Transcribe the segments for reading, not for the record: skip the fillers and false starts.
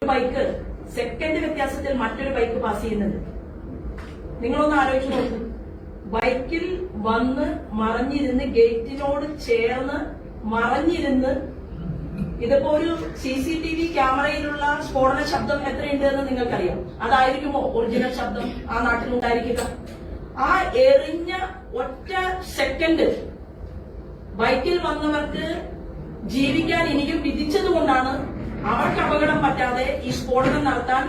Bike second വ്യത്യാസത്തിൽ മറ്റൊരു bike pass ചെയ്യുന്നുണ്ട്. നിങ്ങളൊന്ന് ആലോചിച്ച് നോക്കൂ. ബൈക്കിൽ വന്ന് മറഞ്ഞിരുന്ന് ഗേറ്റിനോട് ചേർന്ന് മറഞ്ഞിരുന്ന് ഇതിപ്പോ ഒരു CCTV ക്യാമറയിലുള്ള സ്ഫോടന ശബ്ദം എത്രയുണ്ട് എന്ന് നിങ്ങൾക്കറിയാം. അതായിരിക്കുമോ ഒറിജിനൽ ശബ്ദം ആ നാട്ടിലുണ്ടായിരിക്കുക? ആ എറിഞ്ഞ ഒറ്റ സെക്കൻഡ് ബൈക്കിൽ വന്നവർക്ക് ജീവിക്കാൻ ഇനിയും വിധിച്ചതുകൊണ്ടാണ് അവർക്ക് അപകടം പറ്റാതെ ഈ സ്ഫോടനം നടത്താൻ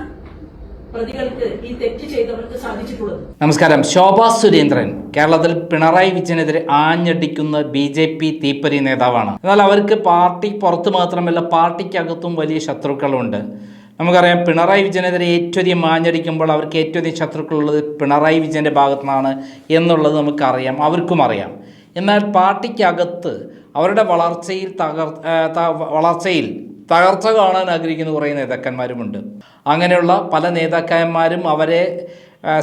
പ്രതികൾക്ക്, ഈ തെറ്റ് ചെയ്തവർക്ക് സാധിച്ചിട്ടുള്ളത്. നമസ്കാരം. ശോഭാ സുരേന്ദ്രൻ കേരളത്തിൽ പിണറായി വിജയനെതിരെ ആഞ്ഞടിക്കുന്ന BJP തീപ്പൊരി നേതാവാണ്. എന്നാൽ അവർക്ക് പാർട്ടി പുറത്ത് മാത്രമല്ല പാർട്ടിക്കകത്തും വലിയ ശത്രുക്കളുണ്ട്. നമുക്കറിയാം, പിണറായി വിജയനെതിരെ ഏറ്റവും ആഞ്ഞടിക്കുമ്പോൾ അവർക്ക് ഏറ്റവും ശത്രുക്കളുള്ളത് പിണറായി വിജയൻ്റെ ഭാഗത്തു നിന്നാണ് എന്നുള്ളത് നമുക്കറിയാം, അവർക്കും അറിയാം. എന്നാൽ പാർട്ടിക്കകത്ത് അവരുടെ വളർച്ചയിൽ തകർച്ച കാണാൻ ആഗ്രഹിക്കുന്ന കുറേ നേതാക്കന്മാരുമുണ്ട്. അങ്ങനെയുള്ള പല നേതാക്കന്മാരും അവരെ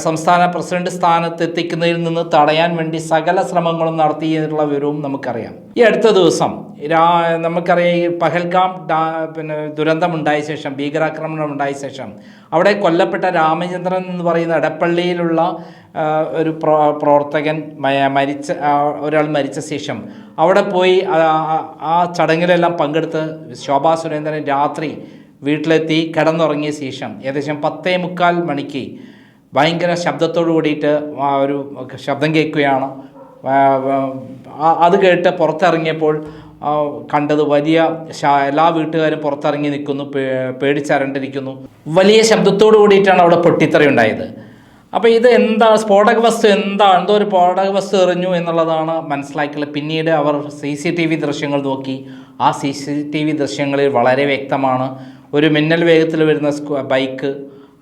സംസ്ഥാന പ്രസിഡന്റ് സ്ഥാനത്ത് എത്തിക്കുന്നതിൽ നിന്ന് തടയാൻ വേണ്ടി സകല ശ്രമങ്ങളും നടത്തിയെന്നുള്ള വിവരവും നമുക്കറിയാം. ഈ അടുത്ത ദിവസം നമുക്കറിയാം, ഈ പഹൽഗാം ദുരന്തമുണ്ടായ ശേഷം, ഭീകരാക്രമണം ഉണ്ടായ ശേഷം അവിടെ കൊല്ലപ്പെട്ട രാമചന്ദ്രൻ എന്ന് പറയുന്ന എടപ്പള്ളിയിലുള്ള ഒരു പ്രവർത്തകൻ ഒരാൾ മരിച്ച ശേഷം അവിടെ പോയി ആ ചടങ്ങിലെല്ലാം പങ്കെടുത്ത് ശോഭാ സുരേന്ദ്രൻ രാത്രി വീട്ടിലെത്തി കിടന്നുറങ്ങിയ ശേഷം ഏകദേശം 10:45 മണിക്ക് ഭയങ്കര ശബ്ദത്തോടു കൂടിയിട്ട് ഒരു ശബ്ദം കേൾക്കുകയാണ്. അത് കേട്ട് പുറത്തിറങ്ങിയപ്പോൾ കണ്ടത് എല്ലാ വീട്ടുകാരും പുറത്തിറങ്ങി നിൽക്കുന്നു, പേടിച്ചരണ്ടിരിക്കുന്നു. വലിയ ശബ്ദത്തോടു കൂടിയിട്ടാണ് അവിടെ പൊട്ടിത്തെറിയുണ്ടായത്. അപ്പോൾ ഇത് എന്തോ ഒരു സ്ഫോടക വസ്തു എറിഞ്ഞു എന്നുള്ളതാണ് മനസ്സിലാക്കിയുള്ളത്. പിന്നീട് അവർ CCTV ദൃശ്യങ്ങൾ നോക്കി. ആ CCTV ദൃശ്യങ്ങളിൽ വളരെ വ്യക്തമാണ്, ഒരു മിന്നൽ വേഗത്തിൽ വരുന്ന ബൈക്ക്,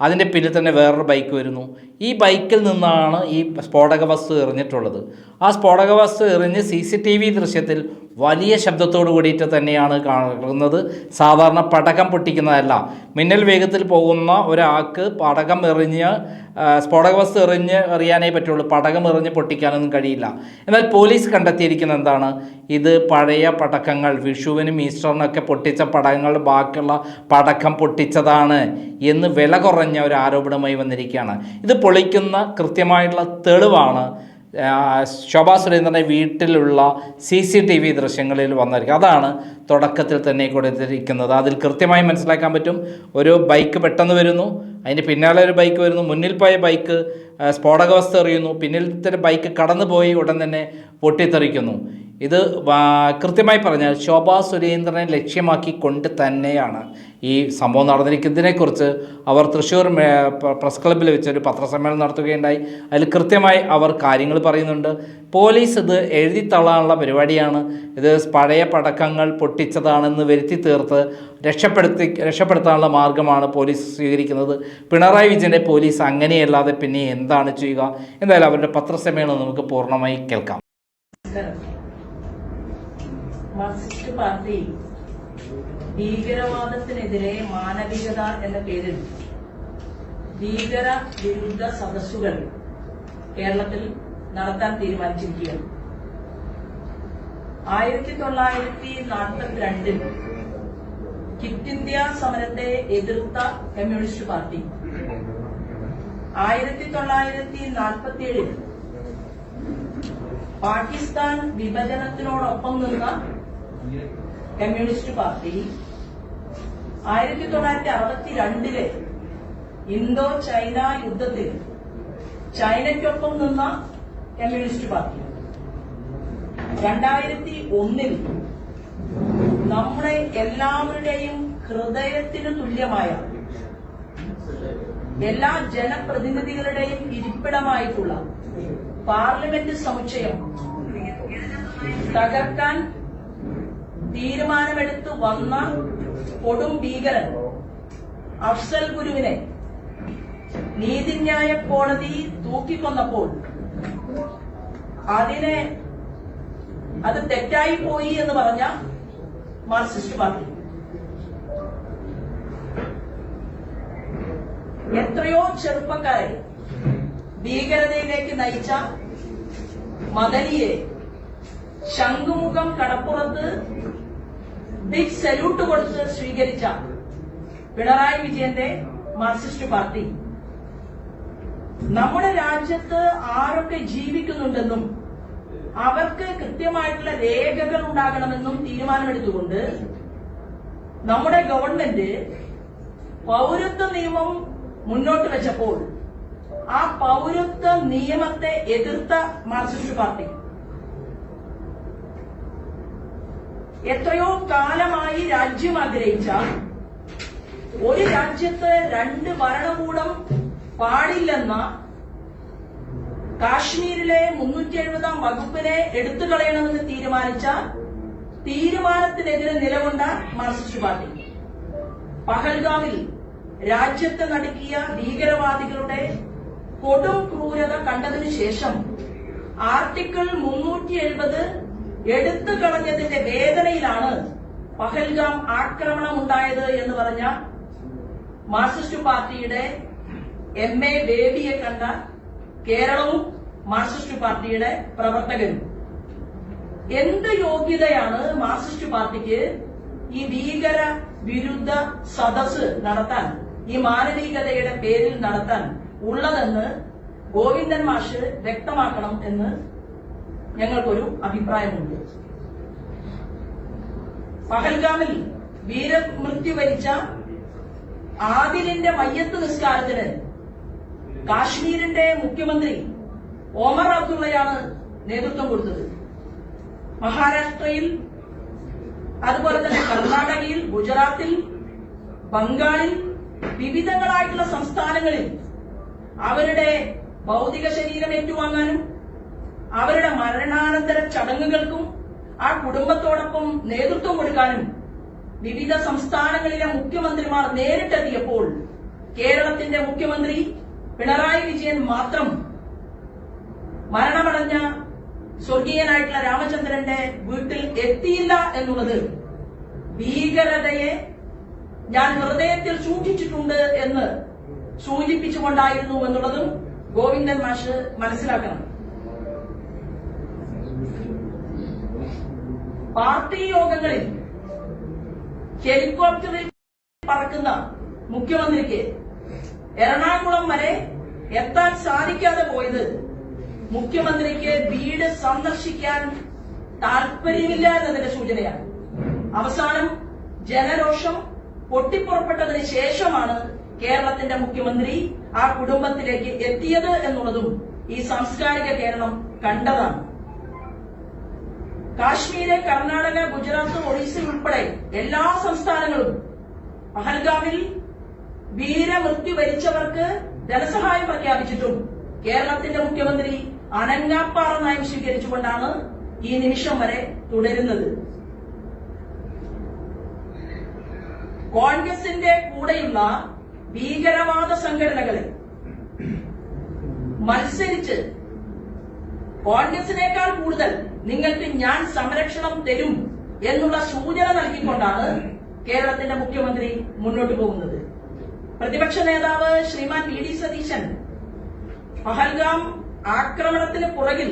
അതിൻ്റെ പിന്നിൽ തന്നെ വേറൊരു ബൈക്ക് വരുന്നു. ഈ ബൈക്കിൽ നിന്നാണ് ഈ സ്ഫോടക വസ്തു എറിഞ്ഞിട്ടുള്ളത്. ആ സ്ഫോടക വസ്തു എറിഞ്ഞ് CCTV ദൃശ്യത്തിൽ വലിയ ശബ്ദത്തോടു കൂടിയിട്ട് തന്നെയാണ് കാണുന്നത്. സാധാരണ പടക്കം പൊട്ടിക്കുന്നതല്ല. മിന്നൽ വേഗത്തിൽ പോകുന്ന ഒരാൾക്ക് പടക്കം എറിഞ്ഞ് സ്ഫോടക വസ്തു എറിയാനേ പറ്റുള്ളൂ, പടക്കം എറിഞ്ഞ് പൊട്ടിക്കാനൊന്നും കഴിയില്ല. എന്നാൽ പോലീസ് കണ്ടെത്തിയിരിക്കുന്ന എന്താണ്, ഇത് പഴയ പടക്കങ്ങൾ, വിഷുവിനും ഈസ്റ്ററിനൊക്കെ പൊട്ടിച്ച പടക്കങ്ങൾ ബാക്കിയുള്ള പടക്കം പൊട്ടിച്ചതാണ് എന്ന് വില കുറഞ്ഞ ഒരു ആരോപണമായി വന്നിരിക്കുകയാണ്. ഇത് പൊളിക്കുന്ന കൃത്യമായിട്ടുള്ള തെളിവാണ് ശോഭാ സുരേന്ദ്രൻ്റെ വീട്ടിലുള്ള CCTV ദൃശ്യങ്ങളിൽ വന്നിരിക്കുക. അതാണ് തുടക്കത്തിൽ തന്നെ കൊടുത്തിരിക്കുന്നത്. അതിൽ കൃത്യമായി മനസ്സിലാക്കാൻ പറ്റും, ഒരു ബൈക്ക് പെട്ടെന്ന് വരുന്നു, അതിന് പിന്നാലെ ഒരു ബൈക്ക് വരുന്നു, മുന്നിൽ പോയ ബൈക്ക് സ്ഫോടക വസ്തു എറിയുന്നു, പിന്നിലത്തെ ബൈക്ക് കടന്നു പോയി ഉടൻ തന്നെ പൊട്ടിത്തെറിക്കുന്നു. ഇത് കൃത്യമായി പറഞ്ഞാൽ ശോഭാ സുരേന്ദ്രനെ ലക്ഷ്യമാക്കിക്കൊണ്ട് തന്നെയാണ് ഈ സംഭവം നടന്നിരിക്കുന്നതിനെക്കുറിച്ച് അവർ തൃശ്ശൂർ പ്രസ് ക്ലബ്ബിൽ വെച്ചൊരു പത്രസമ്മേളനം നടത്തുകയുണ്ടായി. അതിൽ കൃത്യമായി അവർ കാര്യങ്ങൾ പറയുന്നുണ്ട്. പോലീസ് ഇത് എഴുതിത്തള്ളാനുള്ള പരിപാടിയാണ്. ഇത് പഴയ പടക്കങ്ങൾ പൊട്ടിച്ചതാണെന്ന് വരുത്തി തീർത്ത് രക്ഷപ്പെടുത്താനുള്ള മാർഗമാണ് പോലീസ് സ്വീകരിക്കുന്നത്. പിണറായി വിജയൻ്റെ പോലീസ് അങ്ങനെയല്ലാതെ പിന്നെ എന്താണ് ചെയ്യുക? എന്തായാലും അവരുടെ പത്രസമ്മേളനം നമുക്ക് പൂർണ്ണമായി കേൾക്കാം. മാർക്സിസ്റ്റ് പാർട്ടി ഭീകരവാദത്തിനെതിരെ മാനവികത എന്ന പേരിൽ ഭീകര വിരുദ്ധ സദസ്സുകൾ കേരളത്തിൽ നടത്താൻ തീരുമാനിച്ചിരിക്കുകയാണ്. 1942 ക്വിറ്റ് ഇന്ത്യ സമരത്തെ എതിർത്ത കമ്മ്യൂണിസ്റ്റ് പാർട്ടി 1947 പാകിസ്ഥാൻ വിഭജനത്തിനോടൊപ്പം നിന്ന കമ്മ്യൂണിസ്റ്റ് പാർട്ടി 1962 ഇന്തോ ചൈന യുദ്ധത്തിൽ ചൈനയ്ക്കൊപ്പം നിന്ന കമ്മ്യൂണിസ്റ്റ് പാർട്ടി 2001 നമ്മുടെ എല്ലാവരുടെയും ഹൃദയത്തിനു തുല്യമായ എല്ലാ ജനപ്രതിനിധികളുടെയും ഇരിപ്പിടമായിട്ടുള്ള പാർലമെന്റ് സമുച്ചയം തകർക്കാൻ തീരുമാനമെടുത്തു വന്ന കൊടും ഭീകരൻ അഫ്സൽ ഗുരുവിനെ നീതിന്യായ കോടതി തൂക്കിക്കൊന്നപ്പോൾ അത് തെറ്റായി പോയി എന്ന് പറഞ്ഞ മാർക്സിസ്റ്റ് പാർട്ടി എത്രയോ ചെറുപ്പക്കാരെ ഭീകരതയിലേക്ക് നയിച്ച മദനിയെ ശംഖുമുഖം കടപ്പുറത്ത് ബിഗ് സല്യൂട്ട് കൊടുത്ത് സ്വീകരിച്ച പിണറായി വിജയന്റെ മാർക്സിസ്റ്റ് പാർട്ടി നമ്മുടെ രാജ്യത്ത് ആരൊക്കെ ജീവിക്കുന്നുണ്ടെന്നും അവർക്ക് കൃത്യമായിട്ടുള്ള രേഖകൾ ഉണ്ടാകണമെന്നും തീരുമാനമെടുത്തുകൊണ്ട് നമ്മുടെ ഗവൺമെന്റ് പൗരത്വ നിയമം മുന്നോട്ട് വെച്ചപ്പോൾ ആ പൗരത്വ നിയമത്തെ എതിർത്ത മാർക്സിസ്റ്റ് പാർട്ടി എത്രയോ കാലമായി രാജ്യം ആഗ്രഹിച്ച ഒരു രാജ്യത്ത് 2 ഭരണകൂടം പാടില്ലെന്ന കാശ്മീരിലെ 370 വകുപ്പിനെ എടുത്തു കളയണമെന്ന് തീരുമാനിച്ച തീരുമാനത്തിനെതിരെ നിലകൊണ്ട മാർക്സിസ്റ്റ് പാർട്ടി പഹൽഗാമിൽ രാജ്യത്തെ നടുക്കിയ ഭീകരവാദികളുടെ കൊടും ക്രൂരത കണ്ടതിനു ശേഷം ആർട്ടിക്കിൾ 370 എടുത്തു കളഞ്ഞതിന്റെ വേദനയിലാണ് പഹൽഗാം ആക്രമണം ഉണ്ടായത് എന്ന് പറഞ്ഞ മാർക്സിസ്റ്റ് പാർട്ടിയുടെ MA ബേബിയെ കണ്ട കേരളവും മാർക്സിസ്റ്റ് പാർട്ടിയുടെ പ്രവർത്തകരും എന്ത് യോഗ്യതയാണ് മാർക്സിസ്റ്റ് പാർട്ടിക്ക് ഈ ഭീകര വിരുദ്ധ സദസ് നടത്താൻ, ഈ മാനവികതയുടെ പേരിൽ നടത്താൻ ഉള്ളതെന്ന് ഗോവിന്ദൻ മാഷ് വ്യക്തമാക്കണം എന്ന് ഞങ്ങൾക്കൊരു അഭിപ്രായമുണ്ട്. പഹൽഗാമിൽ വീരമൃത്യു വരിച്ച ആദിലിന്റെ മയ്യത്ത് നിസ്കാരത്തിന് കാശ്മീരിന്റെ മുഖ്യമന്ത്രി ഒമർ അബ്ദുള്ളയാണ് നേതൃത്വം കൊടുത്തത്. മഹാരാഷ്ട്രയിൽ, അതുപോലെ തന്നെ കർണാടകയിൽ, ഗുജറാത്തിൽ, ബംഗാളിൽ, വിവിധങ്ങളായിട്ടുള്ള സംസ്ഥാനങ്ങളിൽ അവരുടെ ഭൗതിക ശരീരം ഏറ്റുവാങ്ങാനും അവരുടെ മരണാനന്തര ചടങ്ങുകൾക്കും ആ കുടുംബത്തോടൊപ്പം നേതൃത്വം കൊടുക്കാനും വിവിധ സംസ്ഥാനങ്ങളിലെ മുഖ്യമന്ത്രിമാർ നേരിട്ടെത്തിയപ്പോൾ കേരളത്തിന്റെ മുഖ്യമന്ത്രി പിണറായി വിജയൻ മാത്രം മരണമടഞ്ഞ സ്വർഗീയനായിട്ടുള്ള രാമചന്ദ്രന്റെ വീട്ടിൽ എത്തിയില്ല എന്നുള്ളത് ഭീകരതയെ ഞാൻ ഹൃദയത്തിൽ സൂക്ഷിച്ചിട്ടുണ്ട് എന്ന് സൂചിപ്പിച്ചുകൊണ്ടായിരുന്നു എന്നുള്ളതും ഗോവിന്ദൻ മാഷ് മനസ്സിലാക്കണം. പാർട്ടി യോഗങ്ങളിൽ ഹെലികോപ്റ്ററിൽ പറക്കുന്ന മുഖ്യമന്ത്രിക്ക് എറണാകുളം വരെ എത്താൻ സാധിക്കാതെ പോയത് മുഖ്യമന്ത്രിക്ക് വീട് സന്ദർശിക്കാൻ താൽപര്യമില്ല എന്നതിന്റെ സൂചനയാണ്. അവസാനം ജനരോഷം പൊട്ടിപ്പുറപ്പെട്ടതിന് ശേഷമാണ് കേരളത്തിന്റെ മുഖ്യമന്ത്രി ആ കുടുംബത്തിലേക്ക് എത്തിയത് എന്നുള്ളതും ഈ സാംസ്കാരിക കേരളം കണ്ടതാണ്. കാശ്മീര്, കർണാടക, ഗുജറാത്ത്, ഒറീസ ഉൾപ്പെടെ എല്ലാ സംസ്ഥാനങ്ങളും പഹൽഗാമിൽ വീരമൃത്യു വരിച്ചവർക്ക് ധനസഹായം പ്രഖ്യാപിച്ചിട്ടും കേരളത്തിന്റെ മുഖ്യമന്ത്രി അനങ്ങാപ്പാറ നയം സ്വീകരിച്ചുകൊണ്ടാണ് ഈ നിമിഷം വരെ തുടരുന്നത്. കോൺഗ്രസിന്റെ കൂടെയുള്ള ഭീകരവാദ സംഘടനകളെ മത്സരിച്ച് കോൺഗ്രസിനേക്കാൾ കൂടുതൽ നിങ്ങൾക്ക് ഞാൻ സംരക്ഷണം തരും എന്നുള്ള സൂചന നൽകിക്കൊണ്ടാണ് കേരളത്തിന്റെ മുഖ്യമന്ത്രി മുന്നോട്ട് പോകുന്നത്. പ്രതിപക്ഷ നേതാവ് ശ്രീമാൻ വി ഡി സതീശൻ പഹൽഗാം ആക്രമണത്തിന് പുറകിൽ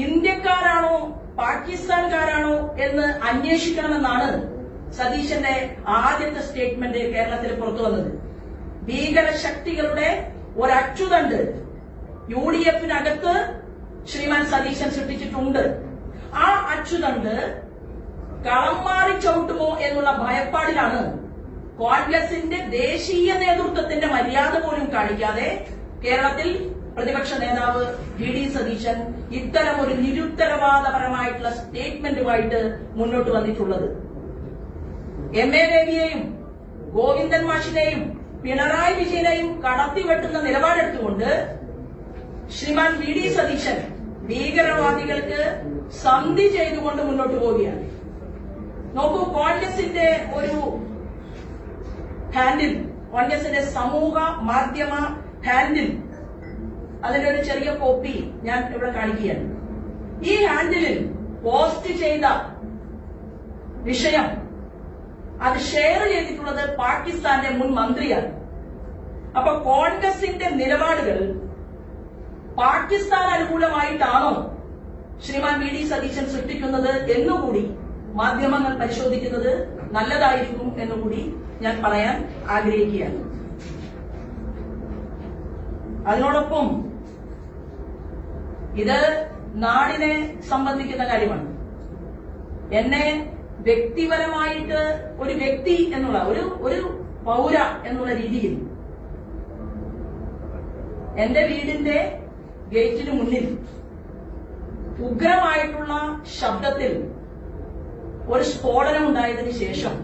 ഇന്ത്യക്കാരാണോ പാകിസ്ഥാൻകാരാണോ എന്ന് അന്വേഷിക്കണമെന്നാണ് സതീശന്റെ ആദ്യത്തെ സ്റ്റേറ്റ്മെന്റ് കേരളത്തിൽ പുറത്തു വന്നത്. ഭീകര ശക്തികളുടെ ഒരച്ചുതണ്ട് UDF-നകത്ത് ശ്രീമാൻ സതീശൻ സൃഷ്ടിച്ചിട്ടുണ്ട്. ആ അച്ചുതണ്ട് കളം മാറി ചവിട്ടുമോ എന്നുള്ള ഭയപ്പാടിലാണ് കോൺഗ്രസിന്റെ ദേശീയ നേതൃത്വത്തിന്റെ മര്യാദ പോലും കാണിക്കാതെ കേരളത്തിൽ പ്രതിപക്ഷ നേതാവ് വി ഡി സതീശൻ ഇത്തരം ഒരു നിരുത്തരവാദപരമായിട്ടുള്ള സ്റ്റേറ്റ്മെന്റുമായിട്ട് മുന്നോട്ട് വന്നിട്ടുള്ളത്. MA ബേബിയെയും ഗോവിന്ദൻ മാഷിനെയും പിണറായി വിജയനെയും കടത്തിവെട്ടുന്ന നിലപാടെടുത്തുകൊണ്ട് ശ്രീമാൻ വി ഡി സതീശൻ ഭീകരവാദികൾക്ക് സന്ധി ചെയ്തുകൊണ്ട് മുന്നോട്ട് പോവുകയാണ്. നോക്കൂ, കോൺഗ്രസിന്റെ ഒരു ഹാൻഡിൽ, കോൺഗ്രസിന്റെ സമൂഹ മാധ്യമ ഹാൻഡിൽ, അതിന്റെ ഒരു ചെറിയ കോപ്പി ഞാൻ ഇവിടെ കാണിക്കുകയാണ്. ഈ ഹാൻഡിലിൽ പോസ്റ്റ് ചെയ്ത വിഷയം അത് ഷെയർ ചെയ്തിട്ടുള്ളത് പാകിസ്ഥാന്റെ മുൻ മന്ത്രിയാണ്. അപ്പൊ കോൺഗ്രസിന്റെ നിലപാടുകൾ പാകിസ്ഥാൻ അനുകൂലമായിട്ടാണോ ശ്രീമാൻ വി ഡി സതീശൻ സൃഷ്ടിക്കുന്നത് എന്നുകൂടി മാധ്യമങ്ങൾ പരിശോധിക്കുന്നത് നല്ലതായിരിക്കും എന്നുകൂടി ഞാൻ പറയാൻ ആഗ്രഹിക്കുകയാണ്. അതിനോടൊപ്പം ഇത് നാടിനെ സംബന്ധിക്കുന്ന കാര്യമാണ്. എന്നെ വ്യക്തിപരമായിട്ട് ഒരു വ്യക്തി എന്നുള്ള ഒരു പൗര എന്നുള്ള രീതിയിൽ എന്റെ വീടിന്റെ ഗേറ്റിന് മുന്നിൽ ഉഗ്രമായിട്ടുള്ള ശബ്ദത്തിൽ ഒരു സ്ഫോടനം ഉണ്ടായതിനു ശേഷം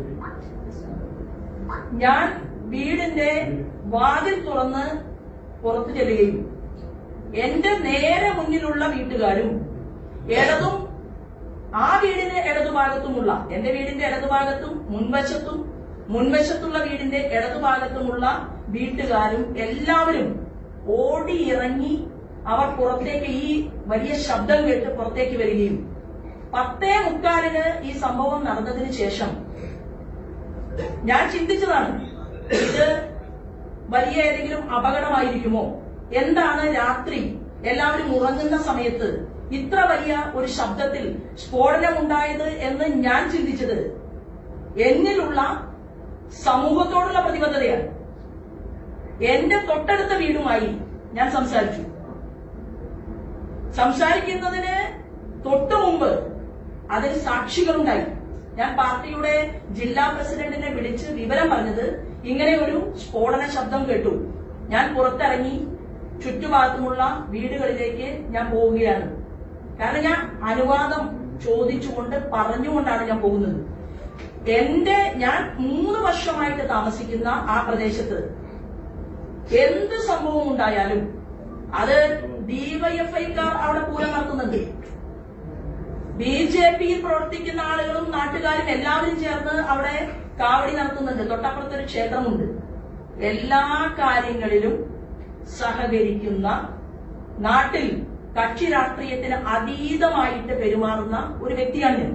ഞാൻ വീടിന്റെ വാതിൽ തുറന്ന് പുറത്തു ചെല്ലുകയും എന്റെ നേരെ മുന്നിലുള്ള വീട്ടുകാരും ഇടതും ആ വീടിന്റെ ഇടതുഭാഗത്തുമുള്ള എന്റെ വീടിന്റെ ഇടതുഭാഗത്തും മുൻവശത്തുള്ള വീടിന്റെ ഇടതുഭാഗത്തുമുള്ള വീട്ടുകാരും എല്ലാവരും ഓടിയിറങ്ങി അവർ പുറത്തേക്ക് ഈ വലിയ ശബ്ദം കേട്ട് പുറത്തേക്ക് വരികയും 10:45 ഈ സംഭവം നടന്നതിന് ശേഷം ഞാൻ ചിന്തിച്ചതാണ്, ഇത് വലിയ ഏതെങ്കിലും അപകടമായിരിക്കുമോ, എന്താണ് രാത്രി എല്ലാവരും ഉറങ്ങുന്ന സമയത്ത് ഇത്ര വലിയ ഒരു ശബ്ദത്തിൽ സ്ഫോടനമുണ്ടായത് എന്ന് ഞാൻ ചിന്തിച്ചത് എന്നിലുള്ള സമൂഹത്തോടുള്ള പ്രതിബദ്ധതയാണ്. എന്റെ തൊട്ടടുത്ത വീടുമായി ഞാൻ സംസാരിക്കുന്നതിന് തൊട്ടു മുമ്പ് അതിൽ സാക്ഷികളുണ്ടായി. ഞാൻ പാർട്ടിയുടെ ജില്ലാ പ്രസിഡന്റിനെ വിളിച്ച് വിവരം പറഞ്ഞത് ഇങ്ങനെ ഒരു സ്ഫോടന ശബ്ദം കേട്ടു. ഞാൻ പുറത്തിറങ്ങി ചുറ്റുഭാഗത്തുമുള്ള വീടുകളിലേക്ക് ഞാൻ പോവുകയാണ്. കാരണം ഞാൻ അനുവാദം ചോദിച്ചുകൊണ്ട് പറഞ്ഞുകൊണ്ടാണ് ഞാൻ പോകുന്നത്. ഞാൻ 3 വർഷമായിട്ട് താമസിക്കുന്ന ആ പ്രദേശത്ത് എന്ത് സംഭവം ഉണ്ടായാലും അത് ഡിവൈഎഫ്ഐക്കാർ അവിടെ പൂരം നടത്തുന്നുണ്ട്. ബിജെപിയിൽ പ്രവർത്തിക്കുന്ന ആളുകളും നാട്ടുകാരും എല്ലാവരും ചേർന്ന് അവിടെ കാവടി നടത്തുന്നുണ്ട്. തൊട്ടപ്പുറത്തൊരു ക്ഷേത്രമുണ്ട്. എല്ലാ കാര്യങ്ങളിലും സഹകരിക്കുന്ന, നാട്ടിൽ കക്ഷി രാഷ്ട്രീയത്തിന് അതീതമായിട്ട് പെരുമാറുന്ന ഒരു വ്യക്തിയാണ് ഞാൻ.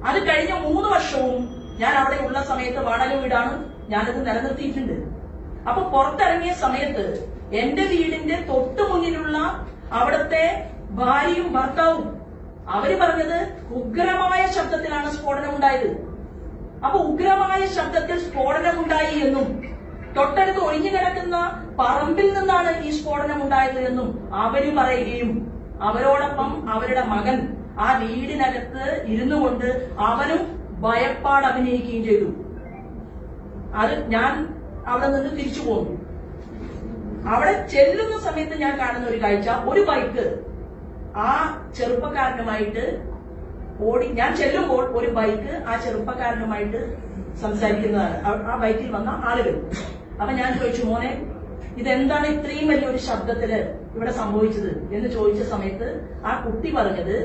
അത് കഴിഞ്ഞ 3 വർഷവും ഞാൻ അവിടെ ഉള്ള സമയത്ത് വാടക വീടാണ്, ഞാനത് നിലനിർത്തിയിട്ടുണ്ട്. അപ്പൊ പുറത്തിറങ്ങിയ സമയത്ത് എന്റെ വീടിന്റെ തൊട്ടു മുന്നിലുള്ള അവിടുത്തെ ഭാര്യയും ഭർത്താവും അവര് പറഞ്ഞത് ഉഗ്രമായ ശബ്ദത്തിലാണ് സ്ഫോടനം ഉണ്ടായത്. അപ്പൊ ഉഗ്രമായ ശബ്ദത്തിൽ സ്ഫോടനമുണ്ടായി എന്നും തൊട്ടടുത്ത് ഒഴിഞ്ഞു കിടക്കുന്ന പറമ്പിൽ നിന്നാണ് ഈ സ്ഫോടനം ഉണ്ടായത് എന്നും അവര് പറയുകയും അവരോടൊപ്പം അവരുടെ മകൻ ആ വീടിനകത്ത് ഇരുന്നു കൊണ്ട് അവനും ഭയപ്പാട് അഭിനയിക്കുകയും ചെയ്തു. അത് ഞാൻ അവിടെ നിന്ന് തിരിച്ചു പോന്നു. അവിടെ ചെല്ലുന്ന സമയത്ത് ഞാൻ കാണുന്ന ഒരു കാഴ്ച, ഒരു ബൈക്ക് ആ ചെറുപ്പക്കാരനുമായിട്ട് ഞാൻ ചെല്ലുമ്പോൾ ഒരു ബൈക്ക് ആ ചെറുപ്പക്കാരനുമായിട്ട് സംസാരിക്കുന്നതാണ്, ആ ബൈക്കിൽ വന്ന ആളുകൾ. അപ്പൊ ഞാൻ ചോദിച്ചു, മോനെ ഇതെന്താണ് ഇത്രയും വലിയൊരു ശബ്ദത്തില് ഇവിടെ സംഭവിച്ചത് എന്ന് ചോദിച്ച സമയത്ത് ആ കുട്ടി പറഞ്ഞത്,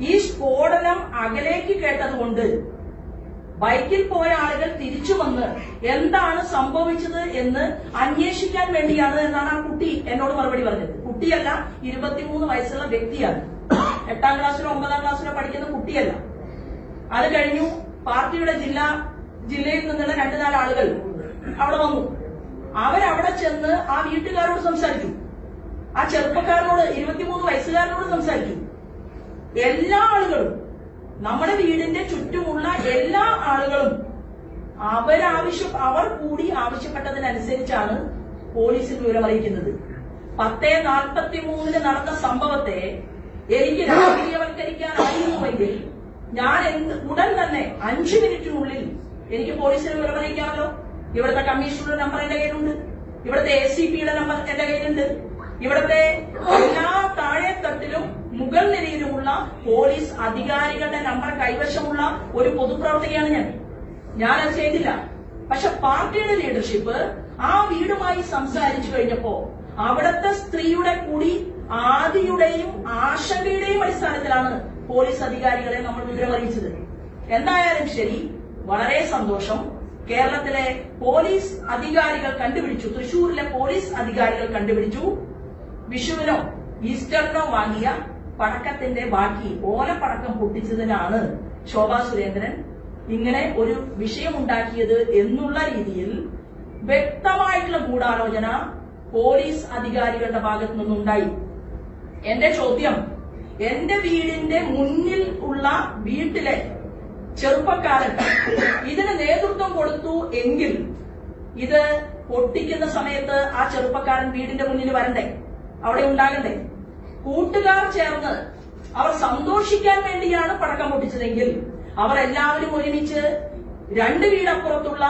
ഈ സ്ഫോടനം അകലേക്ക് കേട്ടതുകൊണ്ട് ബൈക്കിൽ പോയ ആളുകൾ തിരിച്ചു വന്ന് എന്താണ് സംഭവിച്ചത് എന്ന് അന്വേഷിക്കാൻ വേണ്ടിയാണ് എന്നാണ് ആ കുട്ടി എന്നോട് മറുപടി പറഞ്ഞത്. കുട്ടിയല്ല, 23 വയസ്സുള്ള വ്യക്തിയാണ്. 8ാം ക്ലാസ്സിലോ 9ാം ക്ലാസ്സിലോ പഠിക്കുന്ന കുട്ടിയല്ല. അത് കഴിഞ്ഞു പാർട്ടിയുടെ ജില്ലയിൽ നിന്നുള്ള 2-4 ആളുകൾ അവിടെ വന്നു. അവരവിടെ ചെന്ന് ആ വീട്ടുകാരോട് സംസാരിച്ചു, ആ ചെറുപ്പക്കാരനോട്, 23 വയസ്സുകാരനോട് സംസാരിച്ചു. എല്ലാ ആളുകളും, നമ്മുടെ വീടിന്റെ ചുറ്റുമുള്ള എല്ലാ ആളുകളും അവർ കൂടി ആവശ്യപ്പെട്ടതിനനുസരിച്ചാണ് പോലീസിൽ വിവരം അറിയിക്കുന്നത്. 10:43 നടന്ന സംഭവത്തെ എനിക്ക് രാഷ്ട്രീയവൽക്കരിക്കാനായിരുന്നുവെങ്കിൽ ഞാൻ ഉടൻ തന്നെ 5 മിനിറ്റിനുള്ളിൽ എനിക്ക് പോലീസിന് വിവരം അറിയിക്കാമല്ലോ. ഇവിടുത്തെ കമ്മീഷണറുടെ നമ്പർ എന്റെ കയ്യിലുണ്ട്, ഇവിടുത്തെ ACPയുടെ നമ്പർ എന്റെ കയ്യിലുണ്ട്, ഇവിടുത്തെ എല്ലാ താഴെത്തട്ടിലും മുകൾ നിരയിലുമുള്ള പോലീസ് അധികാരികളുടെ നമ്പർ കൈവശമുള്ള ഒരു പൊതുപ്രവർത്തകയാണ് ഞാനത് ചെയ്തില്ല. പക്ഷെ പാർട്ടിയുടെ ലീഡർഷിപ്പ് ആ വീടുമായി സംസാരിച്ചു കഴിഞ്ഞപ്പോ അവിടുത്തെ സ്ത്രീയുടെ കൂടി ആദിയുടെയും ആശങ്കയുടെയും അടിസ്ഥാനത്തിലാണ് പോലീസ് അധികാരികളെ നമ്മൾ വിവരം അറിയിച്ചത്. എന്തായാലും ശരി, വളരെ സന്തോഷം. കേരളത്തിലെ പോലീസ് അധികാരികൾ കണ്ടുപിടിച്ചു, തൃശൂരിലെ പോലീസ് അധികാരികൾ കണ്ടുപിടിച്ചു, വിഷുവിനോ ഈസ്റ്ററിനോ വാങ്ങിയ പടക്കത്തിന്റെ ബാക്കി ഓലപ്പടക്കം പൊട്ടിച്ചതിനാണ് ശോഭാ സുരേന്ദ്രൻ ഇങ്ങനെ ഒരു വിഷയമുണ്ടാക്കിയത് എന്നുള്ള രീതിയിൽ വ്യക്തമായിട്ടുള്ള ഗൂഢാലോചന പോലീസ് അധികാരികളുടെ ഭാഗത്തു നിന്നുണ്ടായി. എന്റെ ചോദ്യം, എന്റെ വീടിന്റെ മുന്നിൽ ഉള്ള വീട്ടിലെ ചെറുപ്പക്കാരൻ ഇതിന് നേതൃത്വം കൊടുത്തു എങ്കിൽ ഇത് പൊട്ടിക്കുന്ന സമയത്ത് ആ ചെറുപ്പക്കാരൻ വീടിന്റെ മുന്നിൽ വരണ്ടേ, അവിടെ ഉണ്ടാകണ്ടേ? കൂട്ടുകാർ ചേർന്ന് അവർ സന്തോഷിക്കാൻ വേണ്ടിയാണ് പടക്കം പൊട്ടിച്ചതെങ്കിൽ അവർ എല്ലാവരും ഒരുമിച്ച് 2 വീടപ്പുറത്തുള്ള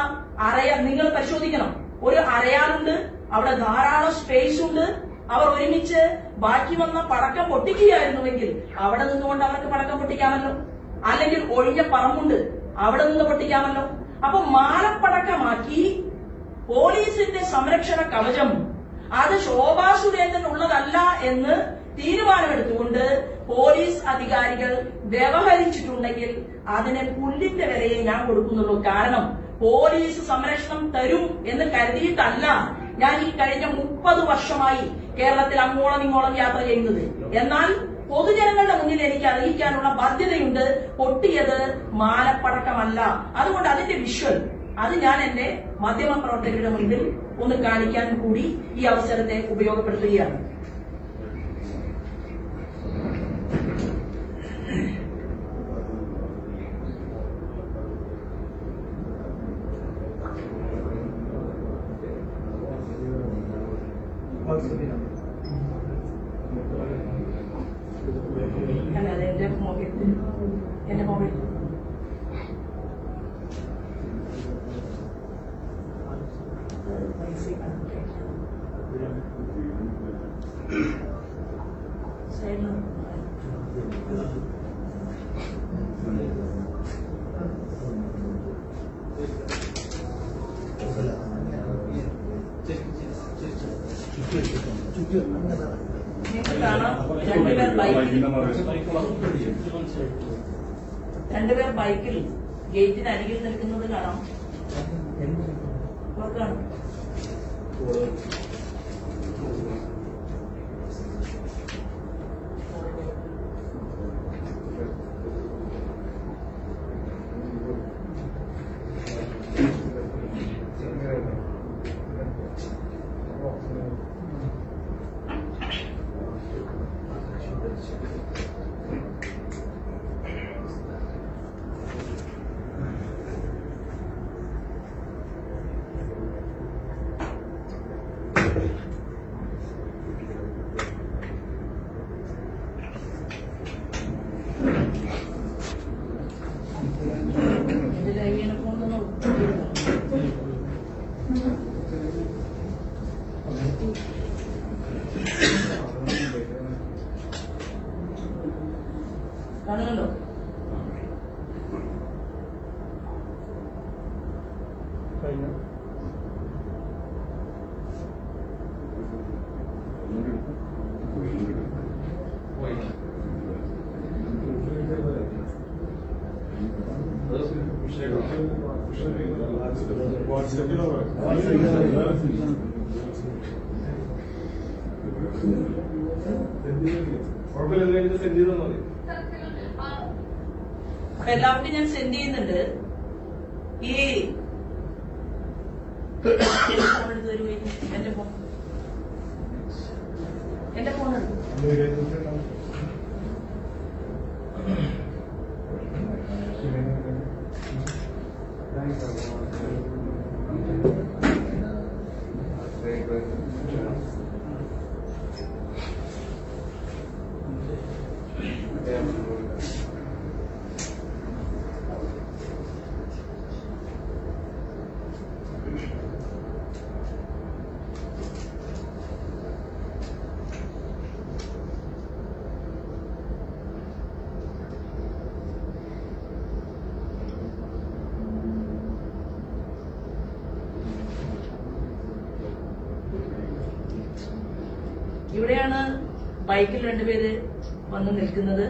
നിങ്ങൾ പരിശോധിക്കണം, ഒരു അരയാലുണ്ട്, അവിടെ ധാരാളം സ്പേസ് ഉണ്ട്. അവർ ഒരുമിച്ച് ബാക്കി വന്ന പടക്കം പൊട്ടിക്കുകയായിരുന്നുവെങ്കിൽ അവിടെ നിന്നുകൊണ്ട് അവർക്ക് പടക്കം പൊട്ടിക്കാമല്ലോ. അല്ലെങ്കിൽ ഒഴിഞ്ഞ പറമ്പുണ്ട്, അവിടെ നിന്ന് പൊട്ടിക്കാമല്ലോ. അപ്പൊ മാലപ്പടക്കമാക്കി പോലീസിന്റെ സംരക്ഷണ കവചം അത് ശോഭാ സുരേന്ദ്രൻ ഉള്ളതല്ല എന്ന് തീരുമാനമെടുത്തുകൊണ്ട് പോലീസ് അധികാരികൾ വ്യവഹരിച്ചിട്ടുണ്ടെങ്കിൽ അതിന് പുല്ലിന്റെ വിലയെ ഞാൻ കൊടുക്കുന്നുള്ളൂ. കാരണം പോലീസ് സംരക്ഷണം തരും എന്ന് കരുതിയിട്ടല്ല ഞാൻ ഈ കഴിഞ്ഞ 30 വർഷമായി കേരളത്തിൽ അങ്ങോളം ഇങ്ങോളം യാത്ര ചെയ്യുന്നത്. എന്നാൽ പൊതുജനങ്ങളുടെ മുന്നിൽ എനിക്ക് അറിയിക്കാനുള്ള ബാധ്യതയുണ്ട്. പൊട്ടിയത് മാലപ്പടക്കമല്ല. അതുകൊണ്ട് അതിന്റെ വിഷ്വൽ അത് ഞാൻ എന്റെ മാധ്യമ പ്രവർത്തകരുടെ മുന്നിൽ ഒന്ന് കാണിക്കാൻ കൂടി ഈ അവസരത്തെ ഉപയോഗപ്പെടുത്തുകയാണ്. അല്ലാതെ എന്റെ മൊബൈൽ രണ്ടുപേർ ബൈക്കിൽ ഗേറ്റിന് അരികിൽ നിൽക്കുന്നത് കാണാം. കാണുന്നുണ്ടോ? എല്ലാവർക്കും ഞാൻ സെൻഡ് ചെയ്യുന്നുണ്ട്. ഈ എന്റെ ഫോൺ ഇവിടെയാണ് ബൈക്കിൽ 2 പേര് വന്ന് നിൽക്കുന്നത്.